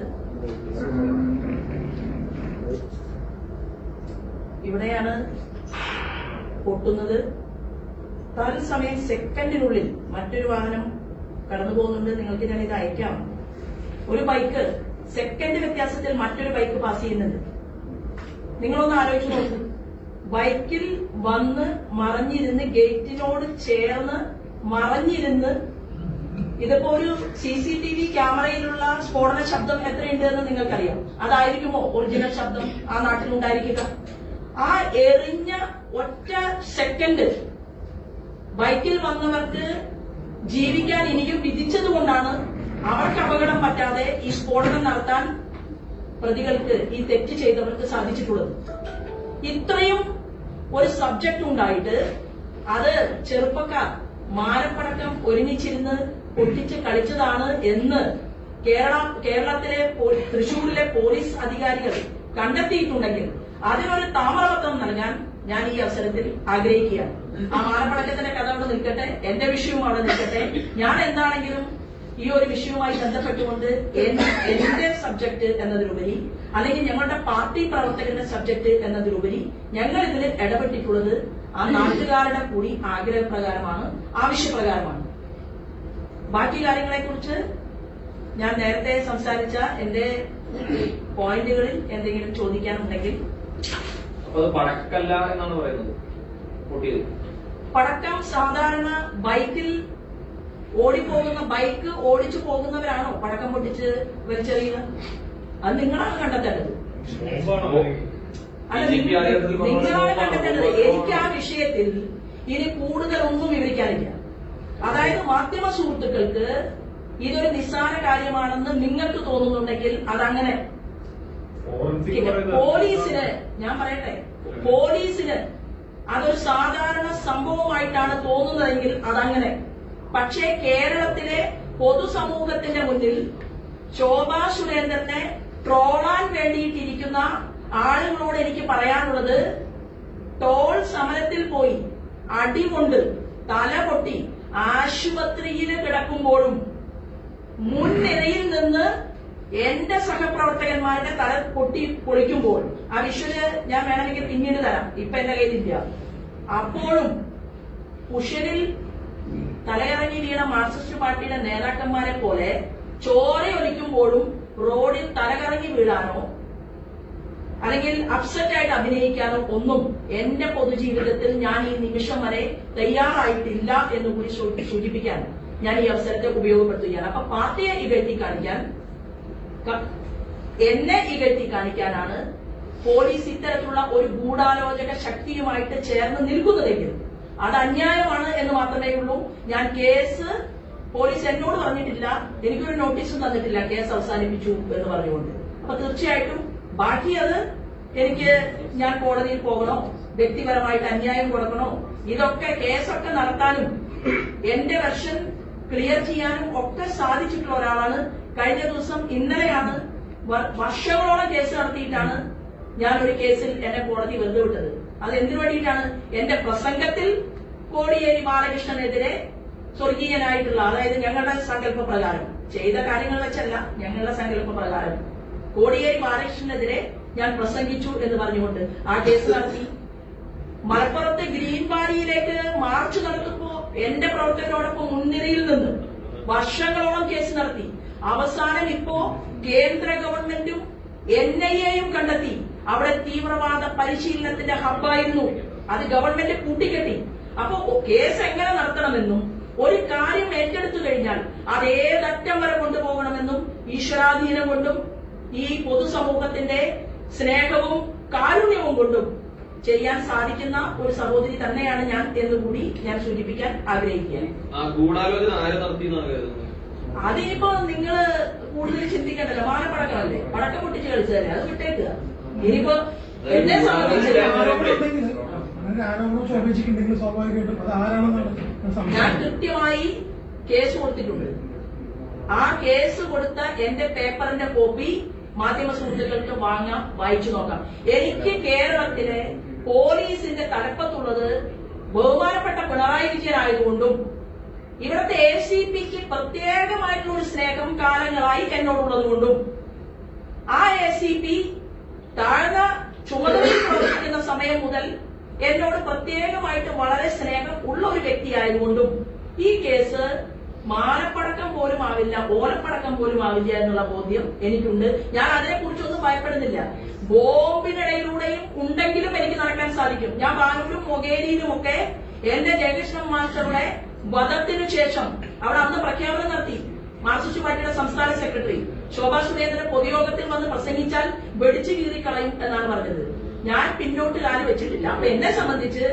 ഇവിടെയാണ് പൊട്ടുന്നത്. തത്സമയം സെക്കൻഡിനുള്ളിൽ മറ്റൊരു വാഹനം കടന്നു പോകുന്നുണ്ട്. നിങ്ങൾക്ക് ഞാൻ ഇത് അയക്കാം. ഒരു ബൈക്ക് സെക്കൻഡ് വ്യത്യാസത്തിൽ മറ്റൊരു ബൈക്ക് പാസ് ചെയ്യുന്നുണ്ട്. നിങ്ങളൊന്ന് ആലോചിച്ച് നോക്കൂ. ബൈക്കിൽ വന്ന് മറഞ്ഞിരുന്ന് ഗേറ്റിനോട് ചേർന്ന് മറഞ്ഞിരുന്ന് ഇതിപ്പോ ഒരു CCTV ക്യാമറയിലുള്ള സ്ഫോടന ശബ്ദം എത്രയുണ്ട് എന്ന് നിങ്ങൾക്കറിയാം. അതായിരിക്കുമോ ഒറിജിനൽ ശബ്ദം ആ നാട്ടിലുണ്ടായിരിക്കുക? ആ എറിഞ്ഞ ഒറ്റ സെക്കൻഡ് ബൈക്കിൽ വന്നവർക്ക് ജീവിക്കാൻ ഇനിയും വിധിച്ചതുകൊണ്ടാണ് അവർക്ക് അപകടം പറ്റാതെ ഈ സ്ഫോടനം നടത്താൻ പ്രതികൾക്ക്, ഈ തെറ്റ് ചെയ്തവർക്ക് സാധിച്ചിട്ടുള്ളത്. ഇത്രയും ഒരു സബ്ജക്ട് ഉണ്ടായിട്ട് അത് ചെറുപ്പക്കാർ മാനപ്പടക്കം ഒരുമിച്ചിരുന്ന് പൊട്ടിച്ച് കളിച്ചതാണ് എന്ന് കേരളത്തിലെ തൃശൂരിലെ പോലീസ് അധികാരികൾ കണ്ടെത്തിയിട്ടുണ്ടെങ്കിൽ അതിനൊരു താമ്രപത്രം നൽകാൻ ഞാൻ ഈ അവസരത്തിൽ ആഗ്രഹിക്കുകയാണ്. ആ മാനപ്പടക്കത്തിന്റെ കഥ അവിടെ നിൽക്കട്ടെ, എന്റെ വിഷയവും അവിടെ നിൽക്കട്ടെ. ഞാൻ എന്താണെങ്കിലും ഈ ഒരു വിഷയവുമായി ബന്ധപ്പെട്ടുകൊണ്ട് എന്റെ സബ്ജക്ട് എന്നതിലുപരി, അല്ലെങ്കിൽ ഞങ്ങളുടെ പാർട്ടി പ്രവർത്തകരുടെ സബ്ജക്ട് എന്നതിലുപരി ഞങ്ങൾ ഇതിൽ ഇടപെട്ടിട്ടുള്ളത് ആ നാട്ടുകാരുടെ കൂടി ആഗ്രഹപ്രകാരമാണ്, ആവശ്യപ്രകാരമാണ്. ബാക്കി കാര്യങ്ങളെ കുറിച്ച് ഞാൻ നേരത്തെ സംസാരിച്ച എന്റെ പോയിന്റുകളിൽ എന്തെങ്കിലും ചോദിക്കാനുണ്ടെങ്കിൽ. പടക്കല്ല എന്നാണ് പറയുന്നത്. പടക്കം സാധാരണ ബൈക്കിൽ ഓടിപ്പോകുന്ന, ബൈക്ക് ഓടിച്ചു പോകുന്നവരാണോ പടക്കം പൊട്ടിച്ച് വലിച്ചെറിയുക? അത് നിങ്ങളാണ് കണ്ടെത്തേണ്ടത്. അല്ല, നിങ്ങളാണ് കണ്ടെത്തേണ്ടത്. എനിക്ക് ആ വിഷയത്തിൽ ഇനി കൂടുതൽ ഒന്നും വിവരിക്കാനില്ല. അതായത് മാധ്യമ സുഹൃത്തുക്കൾക്ക് ഇതൊരു നിസ്സാര കാര്യമാണെന്ന് നിങ്ങൾക്ക് തോന്നുന്നുണ്ടെങ്കിൽ അതങ്ങനെ. പോലീസിന്, ഞാൻ പറയട്ടെ, പോലീസിന് അതൊരു സാധാരണ സംഭവമായിട്ടാണ് തോന്നുന്നതെങ്കിൽ അതങ്ങനെ. പക്ഷേ കേരളത്തിലെ പൊതുസമൂഹത്തിന്റെ മുന്നിൽ ശോഭാ സുരേന്ദ്രനെ ട്രോളാൻ വേണ്ടിയിട്ടിരിക്കുന്ന ആളുകളോട് എനിക്ക് പറയാനുള്ളത്, ടോൾ സമരത്തിൽ പോയി അടികൊണ്ട് തല പൊട്ടി ആശുപത്രിയിൽ കിടക്കുമ്പോഴും മുൻനിരയിൽ നിന്ന് എന്റെ സഹപ്രവർത്തകന്മാരുടെ തല പൊട്ടി പൊളിക്കുമ്പോൾ, ആ വിഷ്വല് ഞാൻ വേണമെങ്കിൽ പിന്നീട് തരാം, ഇപ്പൊ എന്റെ കയ്യിലില്ല, അപ്പോഴും കുഷ്യനിൽ തലയിറങ്ങി വീണ മാർക്സിസ്റ്റ് പാർട്ടിയുടെ നേതാക്കന്മാരെ പോലെ ചോരയൊലിക്കുമ്പോഴും റോഡിൽ തലകറങ്ങി വീഴാനോ അല്ലെങ്കിൽ അപ്സെറ്റ് ആയിട്ട് അഭിനയിക്കാനോ ഒന്നും എന്റെ പൊതുജീവിതത്തിൽ ഞാൻ ഈ നിമിഷം വരെ തയ്യാറായിട്ടില്ല എന്ന് കൂടി സൂചിപ്പിക്കാൻ ഞാൻ ഈ അവസരത്തെ ഉപയോഗപ്പെടുത്തുകയാണ്. അപ്പൊ പാർട്ടിയെ ഇകഴ്ത്തി കാണിക്കാൻ, എന്നെ ഇകഴ്ത്തി കാണിക്കാനാണ് പോലീസ് ഇത്തരത്തിലുള്ള ഒരു ഗൂഢാലോചക ശക്തിയുമായിട്ട് ചേർന്ന് നിൽക്കുന്നതെങ്കിൽ അത് അന്യായമാണ് എന്ന് മാത്രമേ ഉള്ളൂ. ഞാൻ കേസ്, പോലീസ് എന്നോട് പറഞ്ഞിട്ടില്ല, എനിക്കൊരു നോട്ടീസും തന്നിട്ടില്ല കേസ് അവസാനിപ്പിച്ചു എന്ന് പറഞ്ഞുകൊണ്ട്. അപ്പൊ തീർച്ചയായിട്ടും ബാക്കി അത് എനിക്ക്, ഞാൻ കോടതിയിൽ പോകണോ, വ്യക്തിപരമായിട്ട് അന്യായം കൊടുക്കണോ, ഇതൊക്കെ കേസൊക്കെ നടത്താനും എന്റെ വെർഷൻ ക്ലിയർ ചെയ്യാനും ഒക്കെ സാധിച്ചിട്ടുള്ള ഒരാളാണ്. കഴിഞ്ഞ ദിവസം, ഇന്നലെയാണ്, വർഷങ്ങളോളം കേസ് നടത്തിയിട്ടാണ് ഞാൻ ഒരു കേസിൽ എന്നെ കോടതി വെറുതെ വിട്ടത്. അത് എന്തിനു വേണ്ടിയിട്ടാണ്? എന്റെ പ്രസംഗത്തിൽ കോടിയേരി ബാലകൃഷ്ണനെതിരെ സ്വർഗീയനായിട്ടുള്ള, അതായത് ഞങ്ങളുടെ സങ്കല്പ പ്രകാരം ചെയ്ത കാര്യങ്ങൾ വെച്ചല്ല, ഞങ്ങളുടെ സങ്കല്പ പ്രകാരം കോടിയേരി ബാലകൃഷ്ണനെതിരെ ഞാൻ പ്രസംഗിച്ചു എന്ന് പറഞ്ഞുകൊണ്ട് ആ കേസ് നടത്തി. മലപ്പുറത്ത് ഗ്രീൻ വാലിയിലേക്ക് മാർച്ച് നടത്തുമ്പോ എന്റെ പ്രവർത്തകരോടൊപ്പം മുൻനിരയിൽ നിന്ന് വർഷങ്ങളോളം കേസ് നടത്തി. അവസാനം ഇപ്പോ കേന്ദ്ര ഗവൺമെന്റും NIA-യും കണ്ടെത്തി അവിടെ തീവ്രവാദ പരിശീലനത്തിന്റെ ഹബ്ബായിരുന്നു. അത് ഗവൺമെന്റ് കൂട്ടിക്കെട്ടി. അപ്പോ കേസ് എങ്ങനെ നടത്തണമെന്നും ഒരു കാര്യം ഏറ്റെടുത്തു കഴിഞ്ഞാൽ അത് ഏതറ്റം വരെ കൊണ്ടുപോകണമെന്നും ഈശ്വരാധീനം കൊണ്ടും ഈ പൊതുസമൂഹത്തിന്റെ സ്നേഹവും കാരുണ്യവും കൊണ്ടും ചെയ്യാൻ സാധിക്കുന്ന ഒരു സഹോദരി തന്നെയാണ് ഞാൻ എന്നുകൂടി ഞാൻ സൂചിപ്പിക്കാൻ ആഗ്രഹിക്കുകയാണ്. അതിനിപ്പോ നിങ്ങള് കൂടുതൽ ചിന്തിക്കണ്ടല്ലോ, മാനപ്പടക്കമല്ലേ, പടക്കം പൊട്ടിച്ച് കളിച്ചതല്ലേ, അത് വിട്ടേക്കുക. ഇനിയിപ്പോ എന്നെ സംബന്ധിച്ച് ഞാൻ കൃത്യമായി കേസ് കൊടുത്തിട്ടുണ്ട്. ആ കേസ് കൊടുത്ത എന്റെ പേപ്പറിന്റെ കോപ്പി മാധ്യമ സുഹൃത്തുക്കൾക്ക് വാങ്ങാം, വായിച്ചു നോക്കാം. എനിക്ക് കേരളത്തിലെ പോലീസിന്റെ തലപ്പത്തുള്ളത് ബഹുമാനപ്പെട്ട പിണറായി വിജയൻ ആയതുകൊണ്ടും ഇവിടുത്തെ ACPക്ക് പ്രത്യേകമായിട്ടുള്ള ഒരു സ്നേഹം കാലങ്ങളായി എന്നോടുള്ളതുകൊണ്ടും ആ ACP താഴ്ന്ന ചുമതലയിൽ പ്രവർത്തിക്കുന്ന സമയം മുതൽ എന്നോട് പ്രത്യേകമായിട്ട് വളരെ സ്നേഹം ഉള്ള ഒരു വ്യക്തിയായതുകൊണ്ടും ഈ കേസ് മാനപ്പടക്കം പോലും ആവില്ല, ഓലപ്പടക്കം പോലും ആവില്ല എന്നുള്ള ബോധ്യം എനിക്കുണ്ട്. ഞാൻ അതിനെക്കുറിച്ചൊന്നും ഭയപ്പെടുന്നില്ല. ബോംബിനിടയിലൂടെയും ഉണ്ടെങ്കിലും എനിക്ക് നടക്കാൻ സാധിക്കും. ഞാൻ ബാനൂരും മൊകേരിയിലുമൊക്കെ എന്റെ ജയകൃഷ്ണൻ മാസ്റ്ററുടെ വധത്തിനു ശേഷം അവിടെ അന്ന് പ്രഖ്യാപനം നടത്തി. മാർക്സിസ്റ്റ് പാർട്ടിയുടെ സംസ്ഥാന സെക്രട്ടറി ശോഭാ സുരേന്ദ്രൻ പൊതുയോഗത്തിൽ വന്ന് പ്രസംഗിച്ചാൽ വെടിച്ചു കീറിക്കളയും എന്നാണ് പറഞ്ഞത്. ഞാൻ പിന്നോട്ട് കാല് വെച്ചിട്ടില്ല. അപ്പൊ എന്നെ സംബന്ധിച്ച്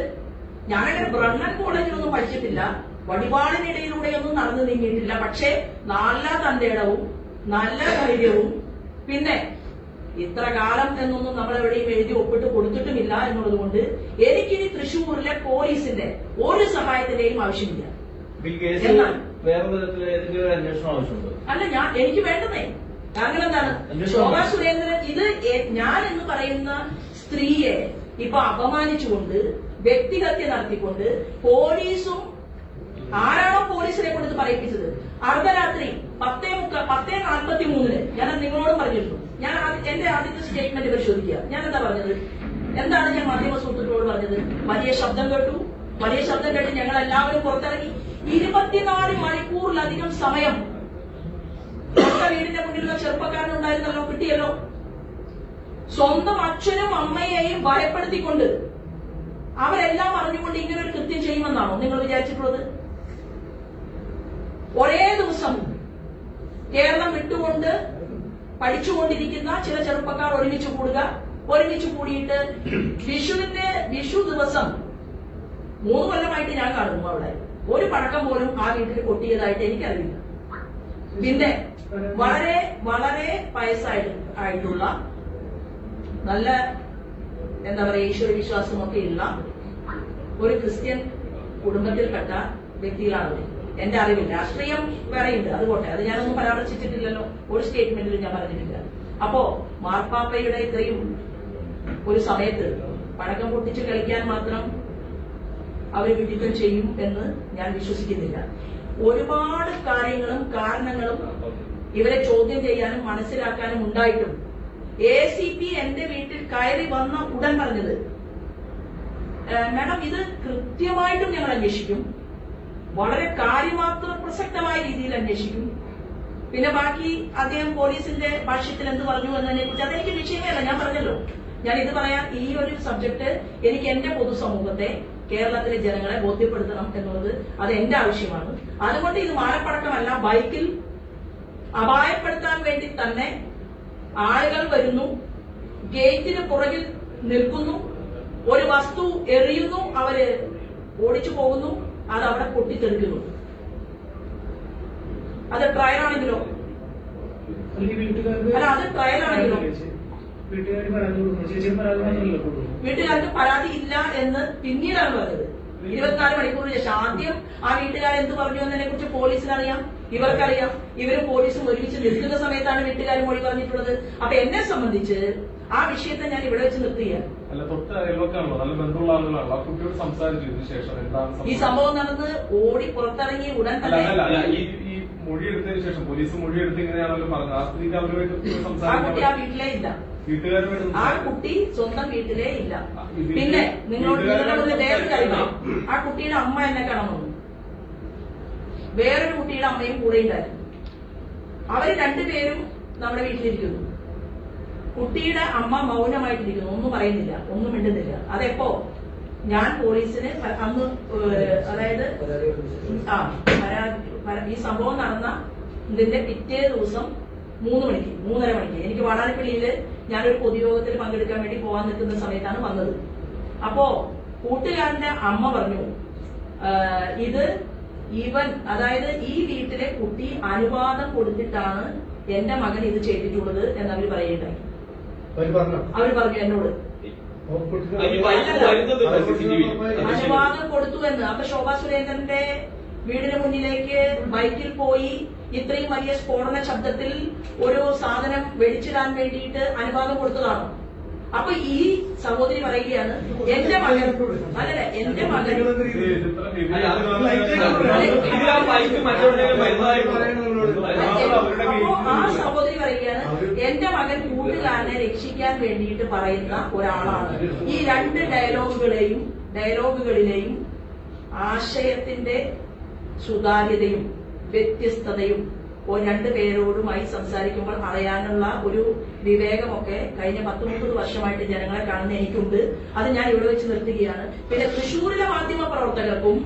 ഞാനങ്ങനെ ബ്രണ്ണൻ കോളേജിലൊന്നും പഠിച്ചിട്ടില്ല, വടിവാളിനിടയിലൂടെയൊന്നും നടന്നു നീങ്ങിയിട്ടില്ല. പക്ഷേ നല്ല തന്റേടവും നല്ല ധൈര്യവും പിന്നെ ഇത്ര കാലം എന്നൊന്നും നമ്മളെവിടെയും എഴുതി ഒപ്പിട്ട് കൊടുത്തിട്ടുമില്ല എന്നുള്ളത് കൊണ്ട് എനിക്കിനി തൃശ്ശൂരിലെ പോലീസിന്റെ ഒരു സഹായത്തിന്റെയും ആവശ്യമില്ല. അല്ല, എനിക്ക് വേണ്ടതേ കാരണം എന്താണ്, ശോഭാ സുരേന്ദ്രൻ ഇത് ഞാൻ എന്ന് പറയുന്ന സ്ത്രീയെ ഇപ്പൊ അപമാനിച്ചുകൊണ്ട് വ്യക്തിഹത്യ നടത്തിക്കൊണ്ട് പോലീസും ആരാണോ പോലീസിനെ കൊണ്ട് പറയിപ്പിച്ചത് അർദ്ധരാത്രി 10:43 ഞാൻ നിങ്ങളോട് പറഞ്ഞിരുന്നു. ഞാൻ എന്റെ ആദ്യത്തെ സ്റ്റേറ്റ്മെന്റ് പരിശോധിക്കുക. ഞാൻ എന്താ പറഞ്ഞത്? എന്താണ് ഞാൻ മാധ്യമ സുഹൃത്തുക്കളോട് പറഞ്ഞത്? വലിയ ശബ്ദം കേട്ടു. വലിയ ശബ്ദം കേട്ട് ഞങ്ങൾ എല്ലാവരും പുറത്തിറങ്ങി. 24 മണിക്കൂറിലധികം സമയം വീടിന്റെ മുന്നിലുള്ള ചെറുപ്പക്കാരനുണ്ടായിരുന്നല്ലോ, കിട്ടിയല്ലോ. സ്വന്തം അച്ഛനും അമ്മയെയും ഭയപ്പെടുത്തിക്കൊണ്ട് അവരെല്ലാം അറിഞ്ഞുകൊണ്ട് ഇങ്ങനെ ഒരു കൃത്യം ചെയ്യുമെന്നാണോ നിങ്ങൾ വിചാരിച്ചിട്ടുള്ളത്? ഒരേ ദിവസം കേരളം വിട്ടുകൊണ്ട് പഠിച്ചുകൊണ്ടിരിക്കുന്ന ചില ചെറുപ്പക്കാർ ഒരുമിച്ച് കൂടുക, ഒരുമിച്ച് കൂടിയിട്ട് വിഷു ദിവസം 3 കൊല്ലമായിട്ട് ഞാൻ കാണുന്നു അവിടെ ഒരു പടക്കം പോലും ആ വീട്ടിൽ പൊട്ടിയതായിട്ട് എനിക്കറിയില്ല. പിന്നെ വളരെ വളരെ വയസ്സായിട്ടുള്ള നല്ല എന്താ പറയുക ഈശ്വര വിശ്വാസമൊക്കെ ഉള്ള ഒരു ക്രിസ്ത്യൻ കുടുംബത്തിൽപ്പെട്ട വ്യക്തികളാണ് എന്റെ അറിവിൽ. രാഷ്ട്രീയം വേറെയുണ്ട്, അതുകൊട്ടെ, അത് ഞാനൊന്നും പരാമർശിച്ചിട്ടില്ലല്ലോ, ഒരു സ്റ്റേറ്റ്മെന്റിലും ഞാൻ പറഞ്ഞിട്ടില്ല. അപ്പോ മാർപ്പാപ്പയുടെ ഇത്രയും ഒരു സമയത്ത് പടക്കം പൊട്ടിച്ച് കളിക്കാൻ മാത്രം അവർ വിഡിത്തം ചെയ്യും എന്ന് ഞാൻ വിശ്വസിക്കുന്നില്ല. ഒരുപാട് കാര്യങ്ങളും കാരണങ്ങളും ഇവരെ ചോദ്യം ചെയ്യാനും മനസ്സിലാക്കാനും ഉണ്ടായിട്ടും ACP എന്റെ വീട്ടിൽ കയറി വന്ന ഉടൻ പറഞ്ഞത്, മാഡം ഇത് കൃത്യമായിട്ടും ഞങ്ങൾ അന്വേഷിക്കും, വളരെ കാര്യമാത്ര പ്രസക്തമായ രീതിയിൽ അന്വേഷിക്കും. പിന്നെ ബാക്കി അദ്ദേഹം പോലീസിന്റെ ഭാഷ്യത്തിൽ എന്ത് പറഞ്ഞു എന്നതിനെ കുറിച്ച് അതെനിക്ക് വിഷയമേ അല്ല. ഞാൻ പറഞ്ഞല്ലോ, ഞാൻ ഇത് പറയാൻ ഈ ഒരു സബ്ജക്ട് എനിക്ക് എന്റെ പൊതുസമൂഹത്തെ കേരളത്തിലെ ജനങ്ങളെ ബോധ്യപ്പെടുത്തണം എന്നുള്ളത് അത് എന്റെ ആവശ്യമാണ്. അതുകൊണ്ട് ഇത് മാനപ്പടക്കമല്ല, ബൈക്കിൽ അപായപ്പെടുത്താൻ വേണ്ടി തന്നെ ആളുകൾ വരുന്നു, ഗേറ്റിന് പുറകിൽ നിൽക്കുന്നു, ഒരു വസ്തു എറിയുന്നു, അവര് ഓടിച്ചു പോകുന്നു, അത് അവിടെ പൊട്ടിത്തെറിക്കുന്നു. അത് ട്രയലാണെങ്കിലോ അല്ല, അത് ട്രയലാണെങ്കിലോ വീട്ടുകാർക്ക് പരാതി ഇല്ല എന്ന് പിന്നീടാണ് പറഞ്ഞത്. 24 മണിക്കൂറിന് ശേഷം. ആദ്യം ആ വീട്ടുകാർ എന്ത് പറഞ്ഞു എന്നതിനെ കുറിച്ച് പോലീസിനറിയാം, ഇവർക്കറിയാം. ഇവരും പോലീസും ഒരുമിച്ച് നിൽക്കുന്ന സമയത്താണ് വീട്ടുകാർ മൊഴി പറഞ്ഞിട്ടുള്ളത്. അപ്പൊ എന്നെ സംബന്ധിച്ച് ആ വിഷയത്തെ ഞാൻ ഇവിടെ വെച്ച് നിർത്തുകയാണ്. ഈ സംഭവം നടന്ന് ഓടി പുറത്തിറങ്ങി ഉടൻ തന്നെ മൊഴിയെടുത്തതിന് ശേഷം പോലീസ് മൊഴിയെടുത്ത് ഇങ്ങനെയാണല്ലോ പറഞ്ഞത്. ആ സ്ത്രീക്ക് അവരുമായിട്ട് ആ കുട്ടി ആ വീട്ടിലേ ഇല്ല, ആ കുട്ടി സ്വന്തം വീട്ടിലേ ഇല്ല. പിന്നെ നിങ്ങളുടെ വേറൊരു കാര്യം, ആ കുട്ടിയുടെ അമ്മ എന്നെ കാണാൻ വന്നു. വേറൊരു കുട്ടിയുടെ അമ്മയും കൂടെ ഉണ്ടായിരുന്നു. അവര് രണ്ടുപേരും നമ്മുടെ വീട്ടിലിരിക്കുന്നു. കുട്ടിയുടെ അമ്മ മൗനമായിട്ടിരിക്കുന്നു, ഒന്നും പറയുന്നില്ല, ഒന്നും മിണ്ടുന്നില്ല. അതെപ്പോ ഞാൻ പോലീസിന് അന്ന് അതായത് ഈ സംഭവം നടന്ന ഇതിന്റെ പിറ്റേ ദിവസം 3:30 മണിക്ക് എനിക്ക് വാടാനപ്പള്ളിയില് ഞാനൊരു പൊതുയോഗത്തിൽ പങ്കെടുക്കാൻ വേണ്ടി പോകാൻ നിൽക്കുന്ന സമയത്താണ് വന്നത്. അപ്പോ കൂട്ടുകാരന്റെ അമ്മ പറഞ്ഞു, ഇത് ഇവൻ അതായത് ഈ വീട്ടിലെ കുട്ടി അനുവാദം കൊടുത്തിട്ടാണ് എന്റെ മകൻ ഇത് ചെയ്തിട്ടുള്ളത് എന്ന് അവര് പറയുകയുണ്ടായി. അവര് പറഞ്ഞു എന്നോട് അനുവാദം കൊടുത്തു എന്ന്. അപ്പൊ ശോഭാ സുരേന്ദ്രന്റെ വീടിന് മുന്നിലേക്ക് ബൈക്കിൽ പോയി ഇത്രയും വലിയ സ്ഫോടന ശബ്ദത്തിൽ ഒരു സാധനം വെടിച്ചിടാൻ വേണ്ടിയിട്ട് അനുവാദം കൊടുത്തതാണോ? അപ്പൊ ഈ സഹോദരി പറയുകയാണ് എന്റെ മകൻ അല്ലല്ല എന്റെ മകൻ ആ സഹോദരി പറയുകയാണ് എന്റെ മകൻ കൂട്ടുകാരനെ രക്ഷിക്കാൻ വേണ്ടിയിട്ട് പറയുന്ന ഒരാളാണ്. ഈ രണ്ട് ഡയലോഗുകളിലെയും ആശയത്തിന്റെ സുതാര്യതയും വ്യത്യസ്തതയും രണ്ടു പേരോടുമായി സംസാരിക്കുമ്പോൾ അറിയാനുള്ള ഒരു വിവേകമൊക്കെ കഴിഞ്ഞ 10-30 വർഷമായിട്ട് ജനങ്ങളെ കാണുന്ന എനിക്കുണ്ട്. അത് ഞാൻ ഇവിടെ വെച്ച് നിർത്തുകയാണ്. പിന്നെ തൃശ്ശൂരിലെ മാധ്യമ പ്രവർത്തകർക്കും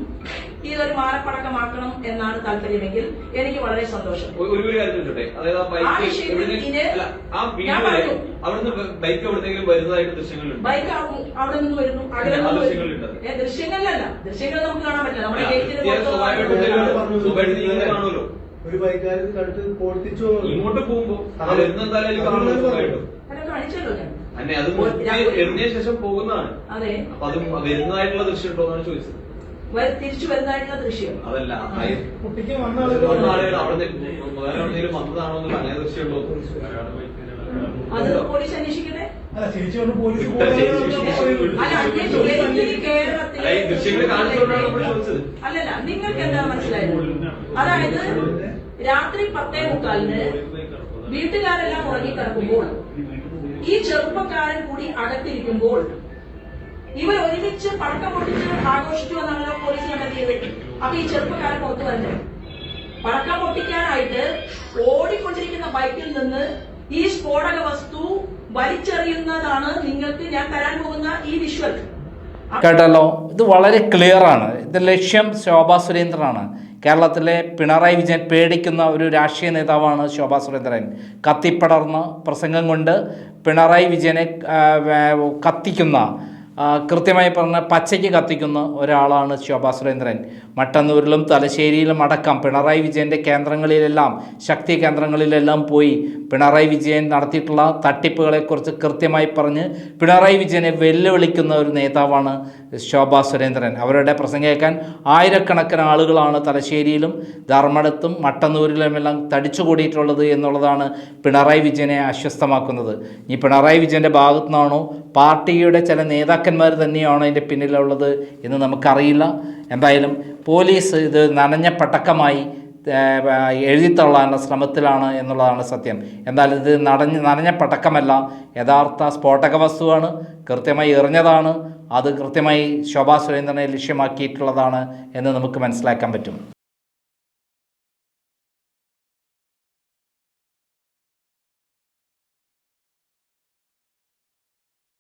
ഇതൊരു മാനപ്പടക്കമാക്കണം എന്നാണ് താല്പര്യമെങ്കിൽ എനിക്ക് വളരെ സന്തോഷം. ഒരു കാര്യം ചോദിച്ചോട്ടെ, അതായത് ആ ബൈക്ക് ആ വീട് വരെ അവിടുന്ന് ബൈക്ക് എവിടെന്നെങ്കിലും വരുന്നതായിട്ട് ദൃശ്യങ്ങളുണ്ട്? ബൈക്ക് അവിടെ നിന്ന് വരുന്നു, ദൃശ്യങ്ങളിലല്ല, ദൃശ്യങ്ങൾ നമുക്ക് കാണാൻ പറ്റില്ല. നമ്മുടെ കാണുമല്ലോ. ഒരു ബൈക്കാരൻ കടുത്ത് പോർത്തിച്ചു ഇങ്ങോട്ട് പോകുമ്പോ വരുന്നെന്തായാലും കാണിച്ചല്ലോ ഞാൻ. അന്നെ അത് എറിഞ്ഞ ശേഷം പോകുന്നതാണ്. അതെ, അപ്പൊ അത് വരുന്നതായിട്ടുള്ള ദൃശ്യം ഉണ്ടോ എന്നാണ് ചോദിച്ചത്. തിരിച്ചു വരുന്നതായിട്ടുള്ള ദൃശ്യം അതല്ല, കുട്ടിക്ക് വന്ന ആളുകൾ അവിടെ വേറെ എവിടെയെങ്കിലും വന്നതാണോ എന്നുള്ള അങ്ങനെ ദൃശ്യം ഉണ്ടോ? അത് പോലീസ് അന്വേഷിക്കട്ടെ. അല്ല തിരിച്ചു വന്ന് പോലീസ് അല്ലല്ല, നിങ്ങൾക്ക് എന്താ മനസ്സിലായത്? അതായത് രാത്രി 10:45 വീട്ടുകാരെല്ലാം ഉറങ്ങിക്കിടക്കുമ്പോൾ ഈ ചെറുപ്പക്കാരൻ കൂടി അകത്തിരിക്കുമ്പോൾ ഇവർ ഒരുമിച്ച് പടക്കം പൊട്ടിച്ച് ആഘോഷിച്ചു എന്നാണല്ലോ പോലീസ് കണ്ടെത്തിയത്. അപ്പൊ ഈ ചെറുപ്പക്കാരൻ പുറത്തു വരണ്ടേ? പടക്കം പൊട്ടിക്കാനായിട്ട് ഓടിക്കൊണ്ടിരിക്കുന്ന ബൈക്കിൽ നിന്ന് ഈ സ്ഫോടക വസ്തു വലിച്ചെറിയുന്നതാണ് നിങ്ങൾക്ക് ഞാൻ തരാൻ പോകുന്ന ഈ വിഷ്വൽ. കേട്ടല്ലോ, ഇത് വളരെ ക്ലിയർ ആണ്. ഇത് ലക്ഷ്യം ശോഭാ സുരേന്ദ്രനാണ്. കേരളത്തിലെ പിണറായി വിജയൻ പേടിക്കുന്ന ഒരു രാഷ്ട്രീയ നേതാവാണ് ശോഭാ സുരേന്ദ്രൻ. കത്തിപ്പടർന്ന പ്രസംഗം കൊണ്ട് പിണറായി വിജയനെ കത്തിക്കുന്ന, കൃത്യമായി പറഞ്ഞ പച്ചയ്ക്ക് കത്തിക്കുന്ന ഒരാളാണ് ശോഭാ സുരേന്ദ്രൻ. മട്ടന്നൂരിലും തലശ്ശേരിയിലും അടക്കം പിണറായി വിജയൻ്റെ കേന്ദ്രങ്ങളിലെല്ലാം, ശക്തി കേന്ദ്രങ്ങളിലെല്ലാം പോയി പിണറായി വിജയൻ നടത്തിയിട്ടുള്ള തട്ടിപ്പുകളെക്കുറിച്ച് കൃത്യമായി പറഞ്ഞ് പിണറായി വിജയനെ വെല്ലുവിളിക്കുന്ന ഒരു നേതാവാണ് ശോഭാ സുരേന്ദ്രൻ. അവരുടെ പ്രസംഗം കേൾക്കാൻ ആയിരക്കണക്കിന് ആളുകളാണ് തലശ്ശേരിയിലും ധർമ്മടത്തും മട്ടന്നൂരിലുമെല്ലാം തടിച്ചുകൂടിയിട്ടുള്ളത് എന്നുള്ളതാണ് പിണറായി വിജയനെ അസ്വസ്ഥമാക്കുന്നത്. ഈ പിണറായി വിജയൻ്റെ ഭാഗത്തു നിന്നാണോ പാർട്ടിയുടെ ചില നേതാക്കന്മാർ തന്നെയാണോ അതിൻ്റെ പിന്നിലുള്ളത് എന്ന് നമുക്കറിയില്ല. എന്തായാലും പോലീസ് ഇത് നനഞ്ഞ പടക്കമായി എഴുതിത്തള്ളാനുള്ള ശ്രമത്തിലാണ് എന്നുള്ളതാണ് സത്യം. എന്നാൽ ഇത് നനഞ്ഞ പടക്കമല്ല, യഥാർത്ഥ സ്ഫോടക വസ്തുവാണ്, കൃത്യമായി എറിഞ്ഞതാണ്. അത് കൃത്യമായി ശോഭാ സുരേന്ദ്രനെ ലക്ഷ്യമാക്കിയിട്ടുള്ളതാണ് എന്ന് നമുക്ക് മനസ്സിലാക്കാൻ പറ്റും.